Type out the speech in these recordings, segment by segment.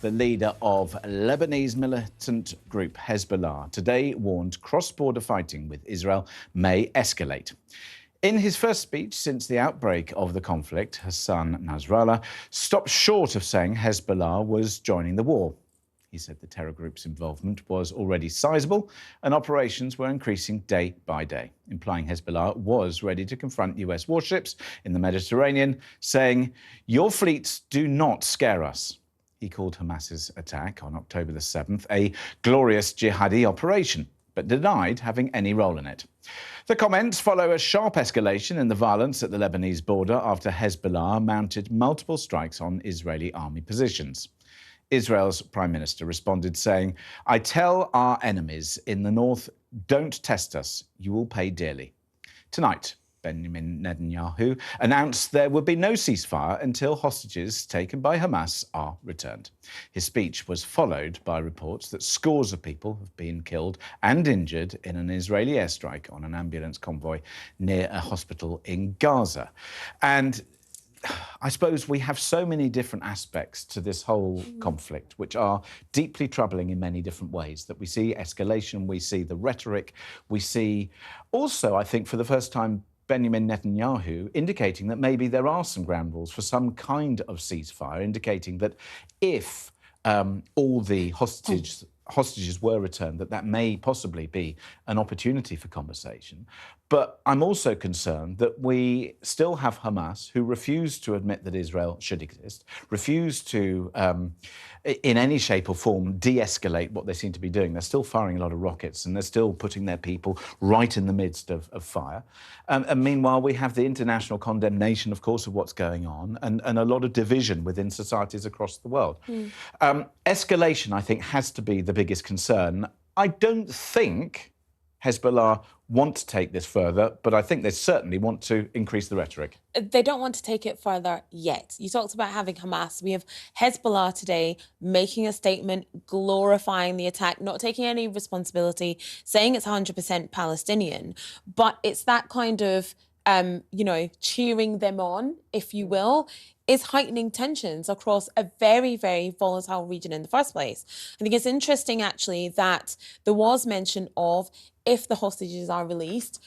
The leader of Lebanese militant group Hezbollah today warned cross-border fighting with Israel may escalate. In his first speech since the outbreak of the conflict, Hassan Nasrallah stopped short of saying Hezbollah was joining the war. He said the terror group's involvement was already sizable and operations were increasing day by day, implying Hezbollah was ready to confront US warships in the Mediterranean, saying, "Your fleets do not scare us." He called Hamas's attack on October the 7th a glorious jihadi operation, but denied having any role in it. The comments follow a sharp escalation in the violence at the Lebanese border after Hezbollah mounted multiple strikes on Israeli army positions. Israel's Prime Minister responded saying, "I tell our enemies in the north, don't test us, you will pay dearly." Tonight, Benjamin Netanyahu announced there would be no ceasefire until hostages taken by Hamas are returned. His speech was followed by reports that scores of people have been killed and injured in an Israeli airstrike on an ambulance convoy near a hospital in Gaza. And I suppose we have so many different aspects to this whole conflict, which are deeply troubling in many different ways, that we see escalation, we see the rhetoric, we see also, I think, for the first time, Benjamin Netanyahu indicating that maybe there are some ground rules for some kind of ceasefire, indicating that if all the hostages were returned, that may possibly be an opportunity for conversation. But I'm also concerned that we still have Hamas, who refuse to admit that Israel should exist, refuse to, in any shape or form, de-escalate what they seem to be doing. They're still firing a lot of rockets and they're still putting their people right in the midst of fire. And meanwhile, we have the international condemnation, of course, of what's going on and a lot of division within societies across the world. Escalation, I think, has to be the biggest concern. I don't think Hezbollah want to take this further, but I think they certainly want to increase the rhetoric. They don't want to take it further yet. You talked about having Hamas. We have Hezbollah today making a statement, glorifying the attack, not taking any responsibility, saying it's 100% Palestinian. But it's that kind of, cheering them on, if you will, is heightening tensions across a very, very volatile region in the first place. I think it's interesting, actually, that there was mention of if the hostages are released,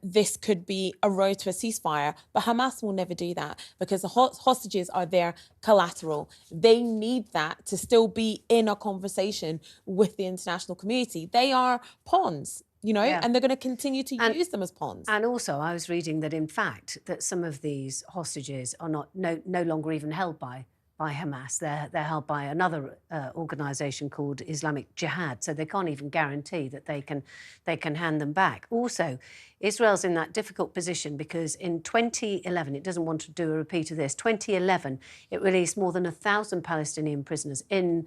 this could be a road to a ceasefire. But Hamas will never do that because the hostages are their collateral. They need that to still be in a conversation with the international community. They are pawns. And they're going to continue to use them as pawns. And also, I was reading that, in fact, that some of these hostages are no longer even held by Hamas. They're held by another organisation called Islamic Jihad, so they can't even guarantee that they can hand them back. Also, Israel's in that difficult position because in 2011, it doesn't want to do a repeat of this. 2011, it released more than 1,000 Palestinian prisoners. In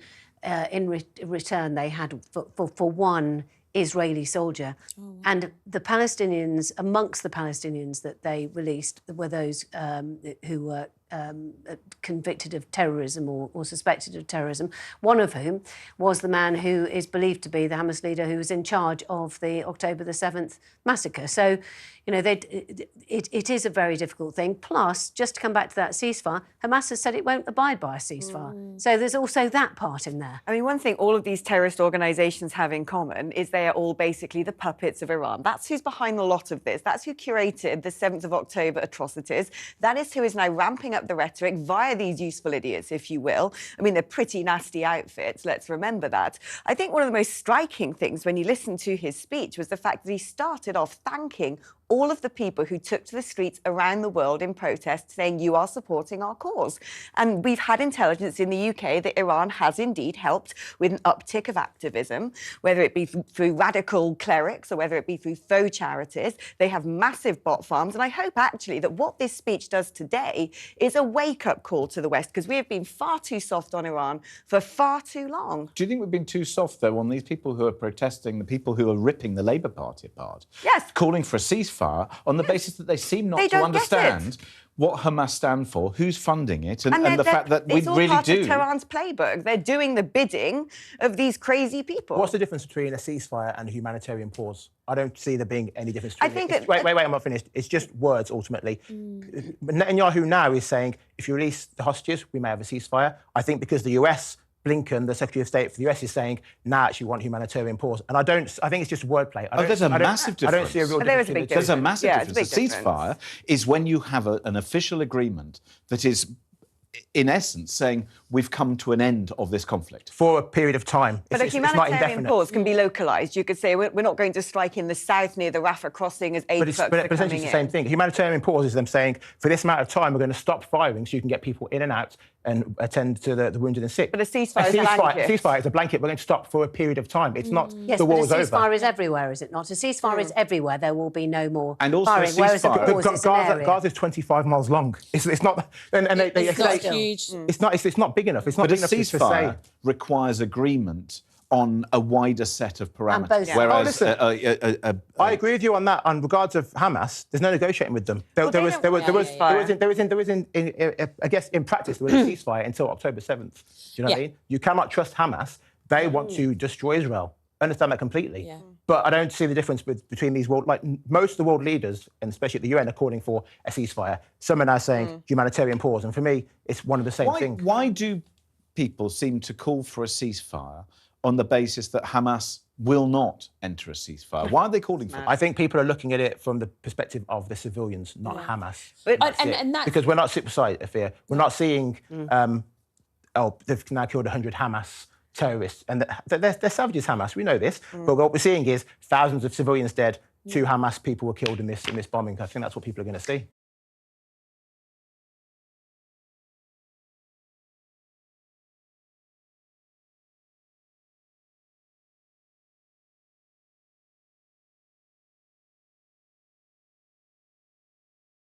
return, they had for one Israeli soldier. Oh, wow. And the Palestinians, amongst the Palestinians that they released, were those who were convicted of terrorism or suspected of terrorism, one of whom was the man who is believed to be the Hamas leader who was in charge of the October the 7th massacre. So, it is a very difficult thing. Plus, just to come back to that ceasefire, Hamas has said it won't abide by a ceasefire. So there's also that part in there. I mean, one thing all of these terrorist organisations have in common is they are all basically the puppets of Iran. That's who's behind a lot of this. That's who curated the 7th of October atrocities. That is who is now ramping up the rhetoric via these useful idiots, if you will. I mean, they're pretty nasty outfits, let's remember that. I think one of the most striking things when you listen to his speech was the fact that he started off thanking all of the people who took to the streets around the world in protest saying, you are supporting our cause. And we've had intelligence in the UK that Iran has indeed helped with an uptick of activism, whether it be through radical clerics or whether it be through faux charities. They have massive bot farms. And I hope actually that what this speech does today is a wake-up call to the West, because we have been far too soft on Iran for far too long. Do you think we've been too soft, though, on these people who are protesting, the people who are ripping the Labour Party apart? Yes. Calling for a ceasefire on the basis that they seem not to understand what Hamas stand for, who's funding it, and the fact that we really do. It's all part of Tehran's playbook. They're doing the bidding of these crazy people. What's the difference between a ceasefire and a humanitarian pause? I don't see there being any difference. I think wait, I'm not finished. It's just words, ultimately. Netanyahu now is saying, if you release the hostages, we may have a ceasefire. I think because the US Blinken, the Secretary of State for the US, is saying, now actually want humanitarian pause. And I think it's just wordplay. There's a massive difference. I don't see a real There is difference. a big There's a difference. massive Yeah, difference. it's a A big ceasefire is when you have an official agreement that is, in essence, saying we've come to an end of this conflict. For a period of time. But a It's not humanitarian indefinite. pause can be localised. You could say we're not going to strike in the south near the Rafah crossing as aid But trucks are essentially coming it's the same in. thing. Humanitarian pause is them saying, for this amount of time, we're going to stop firing so you can get people in and out and attend to the wounded and sick. But a ceasefire is a blanket. A ceasefire is a blanket. We're going to stop for a period of time. It's not Yes, the but war's a over. ceasefire is everywhere, is it not? A ceasefire is everywhere. There will be no more And also a firing. Whereas a ceasefire- pause is an area. Gaza is 25 miles long. It's not. And they It's not say huge. it's not big enough. It's not But a big enough to say. ceasefire requires agreement on a wider set of parameters. both sides. Whereas I agree with you on that. On regards of Hamas, there's no negotiating with them. There was I guess in practice there was a ceasefire until October 7th. Do you know what I Yeah. mean? You cannot trust Hamas. They want to destroy Israel. I understand that completely. Yeah. But I don't see the difference between these most of the world leaders, and especially at the UN, are calling for a ceasefire. Some are now saying humanitarian pause, and for me, it's one of the same things. why do people seem to call for a ceasefire on the basis that Hamas will not enter a ceasefire? Why are they calling for it? I think people are looking at it from the perspective of the civilians, not Hamas. And that's Because we're not superside. We're not seeing, they've now killed 100 Hamas terrorists. And they're savages, Hamas. We know this. But what we're seeing is thousands of civilians dead, 2 Hamas people were killed in this bombing. I think that's what people are going to see.